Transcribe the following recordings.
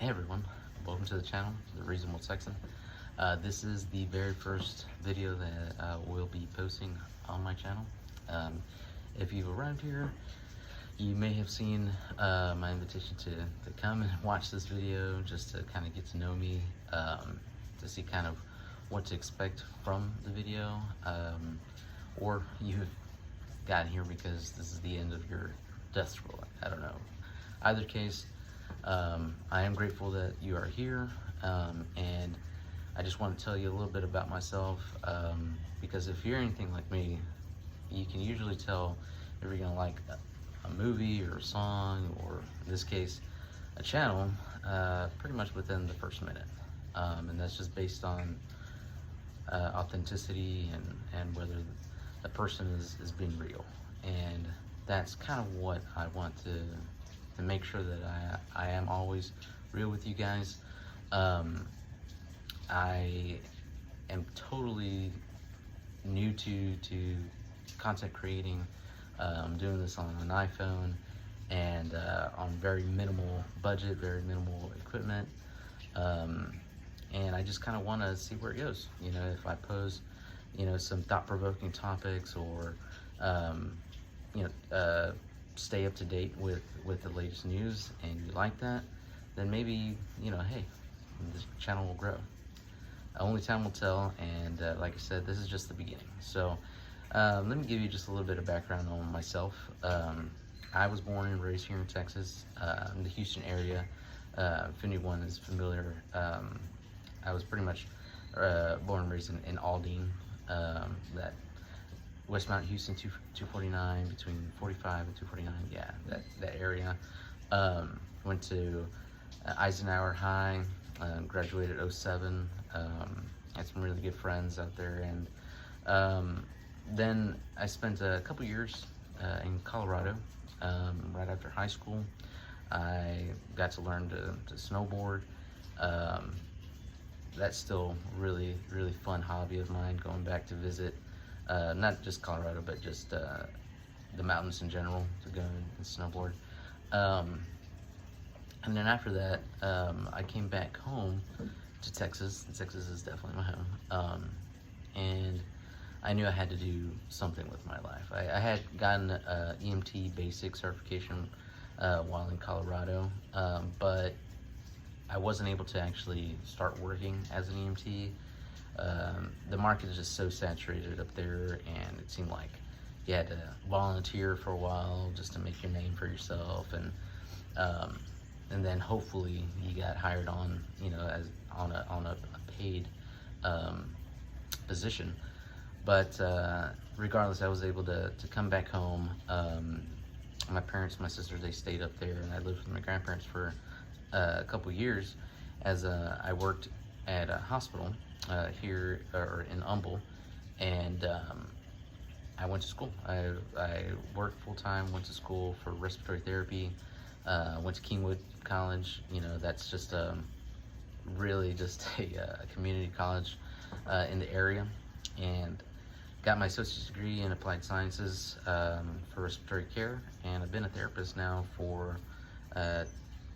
Hey everyone, welcome to the channel, The Reasonable Texan. This is the very first video that we'll be posting on my channel. If you've arrived here, you may have seen my invitation to come and watch this video just to kind of get to know me, to see kind of what to expect from the video, or you've gotten here because this is the end of your death scroll. I don't know. Either case, I am grateful that you are here, and I just want to tell you a little bit about myself, because if you're anything like me, you can usually tell if you're gonna like a movie or a song, or in this case, a channel, pretty much within the first minute. And that's just based on authenticity and whether the person is being real. And that's kind of what I want to make sure that I am always real with you guys. I am totally new to content creating. I'm doing this on an iPhone and on very minimal budget, very minimal equipment. And I just kind of want to see where it goes. You know, if I pose, some thought-provoking topics, or stay up to date with the latest news, and you like that, then maybe, hey, this channel will grow. Only time will tell, and like I said, this is just the beginning. So let me give you just a little bit of background on myself. I was born and raised here in Texas, in the Houston area. If anyone is familiar, I was pretty much born and raised in Aldine, that West Mount Houston 249, between 45 and 249, yeah, that area. Went to Eisenhower High, graduated 07, had some really good friends out there, and then I spent a couple years in Colorado. Right after high school, I got to learn to snowboard. That's still really fun hobby of mine, going back to visit not just Colorado, but just the mountains in general, to go and snowboard. And then after that, I came back home to Texas. Texas is definitely my home. And I knew I had to do something with my life. I had gotten EMT basic certification while in Colorado, but I wasn't able to actually start working as an EMT. The market is just so saturated up there, and it seemed like you had to volunteer for a while just to make your name for yourself, and then hopefully you got hired on, as on a paid position. But regardless, I was able to come back home. My parents, my sisters, they stayed up there, and I lived with my grandparents for a couple years as I worked at a hospital here or in Humble, and I went to school. I worked full-time, went to school for respiratory therapy, went to Kingwood College. That's just really just a community college in the area, and got my associate's degree in applied sciences for respiratory care, and I've been a therapist now for a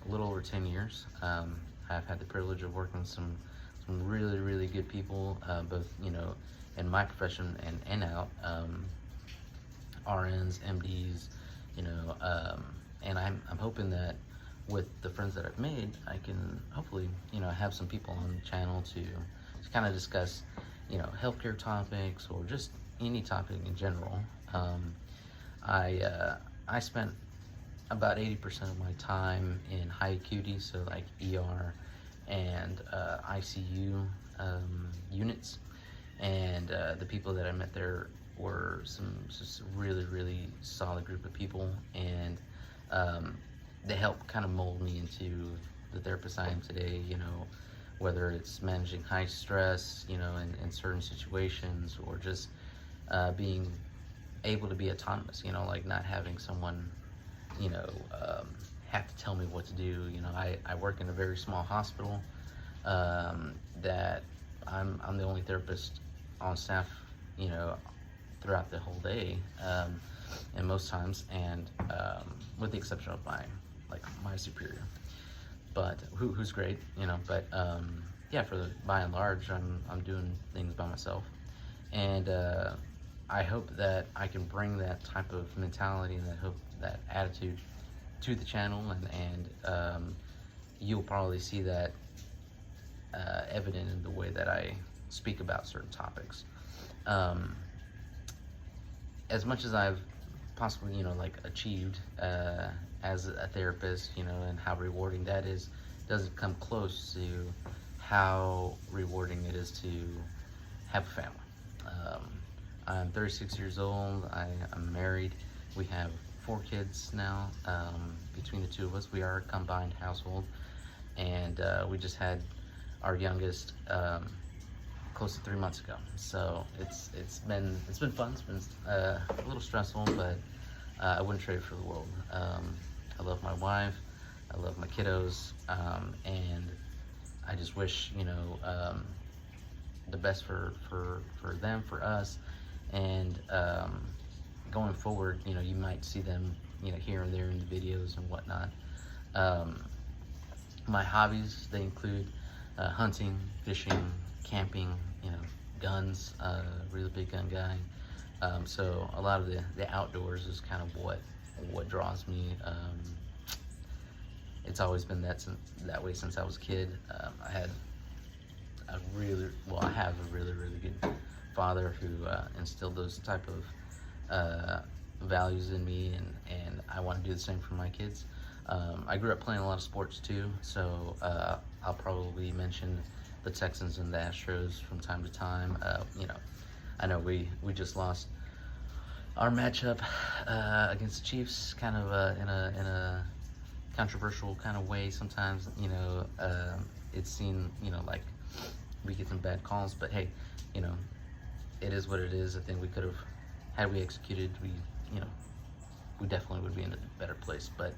little over 10 years. I've had the privilege of working with some really good people, both in my profession and out, RNs, MDs, and I'm hoping that with the friends that I've made, I can hopefully have some people on the channel to kind of discuss healthcare topics, or just any topic in general. I spent about 80% of my time in high acuity, so like ER and ICU units, and the people that I met there were just really solid group of people, and they helped kind of mold me into the therapist I am today. Whether it's managing high stress, in certain situations, or just being able to be autonomous, like not having someone have to tell me what to do. I work in a very small hospital, that I'm the only therapist on staff, throughout the whole day, and most times, and with the exception of my superior. but who's great, you know. But yeah, by and large, I'm doing things by myself, and I hope that I can bring that type of mentality and that attitude to the channel, and you'll probably see that evident in the way that I speak about certain topics. As much as I've possibly, you know, like achieved as a therapist, you know, and how rewarding that is, doesn't come close to how rewarding it is to have a family. I'm 36 years old. I'm married. We have 4 kids now. Between the two of us, we are a combined household, and we just had our youngest close to 3 months ago. So it's been fun. It's been a little stressful, but I wouldn't trade it for the world. I love my wife. I love my kiddos, and I just wish, you know, the best for them, for us, and going forward, you know, you might see them, you know, here and there in the videos and whatnot. My hobbies, they include hunting, fishing, camping, you know, guns, really big gun guy. So a lot of the outdoors is kind of what draws me. It's always been that way since I was a kid. I have a really good father who instilled those type of values in me, and I want to do the same for my kids. I grew up playing a lot of sports too, so I'll probably mention the Texans and the Astros from time to time. You know, I know we just lost our matchup against the Chiefs, kind of in a controversial kind of way. Sometimes, you know, it's seen, you know, like we get some bad calls, but hey, you know, it is what it is. I think we could have, had we executed, we definitely would be in a better place. But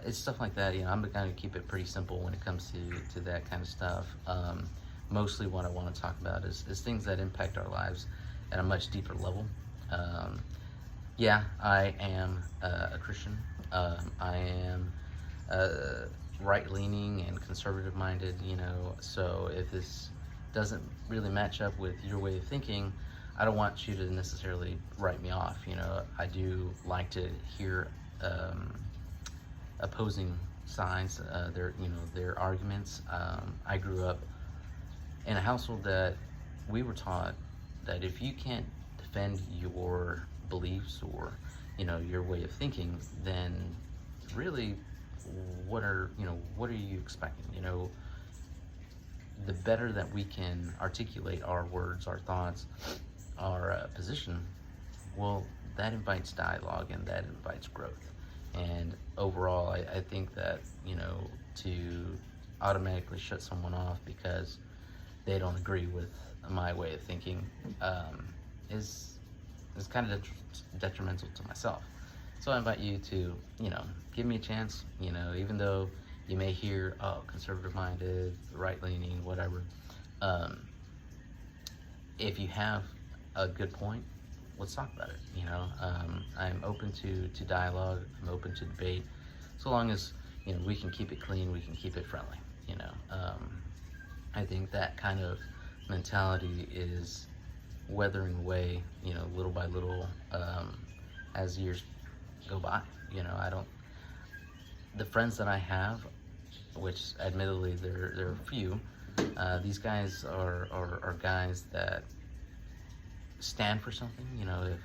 it's stuff like that. You know, I'm going to keep it pretty simple when it comes to that kind of stuff. Mostly what I want to talk about is things that impact our lives at a much deeper level. Yeah, I am a Christian. I am right-leaning and conservative-minded, you know, so if this doesn't really match up with your way of thinking, I don't want you to necessarily write me off. You know, I do like to hear opposing sides, their arguments. I grew up in a household that we were taught that if you can't defend your beliefs or, you know, your way of thinking, then really what are you expecting? You know, the better that we can articulate our words, our thoughts, our position, well, that invites dialogue and that invites growth. And overall, I think that, you know, to automatically shut someone off because they don't agree with my way of thinking is kind of detrimental to myself. So I invite you to, you know, give me a chance, you know, even though you may hear, oh, conservative-minded, right-leaning, whatever. If you have a good point, let's talk about it, you know. I'm open to dialogue, I'm open to debate, so long as, you know, we can keep it clean, we can keep it friendly, you know. I think that kind of mentality is weathering away, you know, little by little, as years go by. You know, the friends that I have, which admittedly there are few, these guys are guys that stand for something. You know, if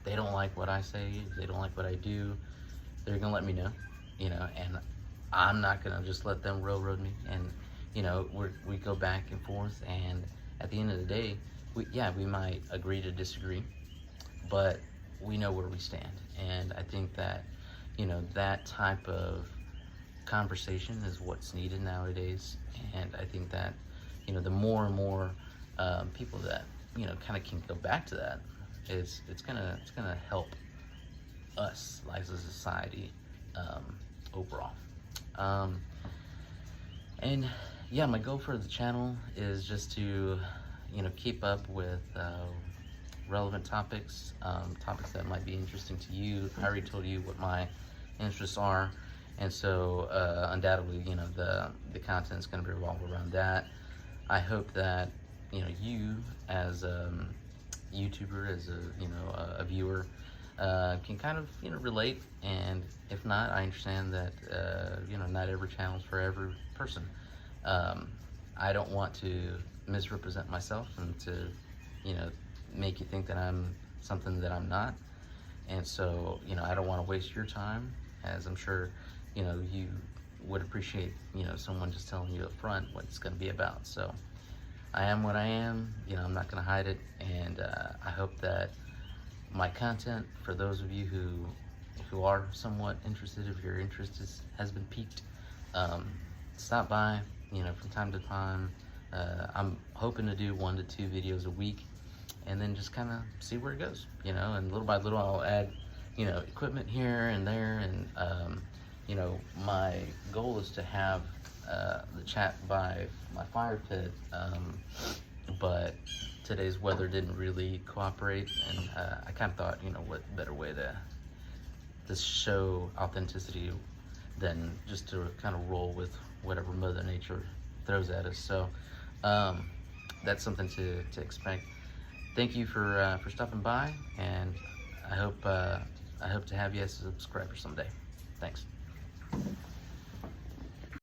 they don't like what I say, if they don't like what I do, they're gonna let me know, you know, and I'm not gonna just let them railroad me. And, you know, we go back and forth, and at the end of the day, we might agree to disagree, but we know where we stand. And I think that, you know, that type of conversation is what's needed nowadays. And I think that, you know, the more and more people that, you know, kind of can go back to that, it's gonna help us as a society overall. And yeah, my goal for the channel is just to, you know, keep up with relevant topics, topics that might be interesting to you. I already told you what my interests are, And so undoubtedly, you know, the content is going to revolve around that. I hope that, you know, you as a YouTuber, as a, you know, a viewer, can kind of, you know, relate. And if not, I understand that, you know, not every channel is for every person. I don't want to misrepresent myself and to, you know, make you think that I'm something that I'm not. And so, you know, I don't want to waste your time, as I'm sure, you know, you would appreciate, you know, someone just telling you up front what it's going to be about. So I am what I am, you know, I'm not going to hide it. And I hope that my content, for those of you who are somewhat interested, if your interest has been piqued, stop by, you know, from time to time. I'm hoping to do 1 to 2 videos a week, and then just kind of see where it goes, you know, and little by little I'll add, you know, equipment here and there. And you know, my goal is to have the chat by my fire pit, but today's weather didn't really cooperate, and I kind of thought, you know, what better way to show authenticity than just to kind of roll with whatever Mother Nature throws at us. So that's something to expect. Thank you for stopping by, and I hope to have you as a subscriber someday. Thanks.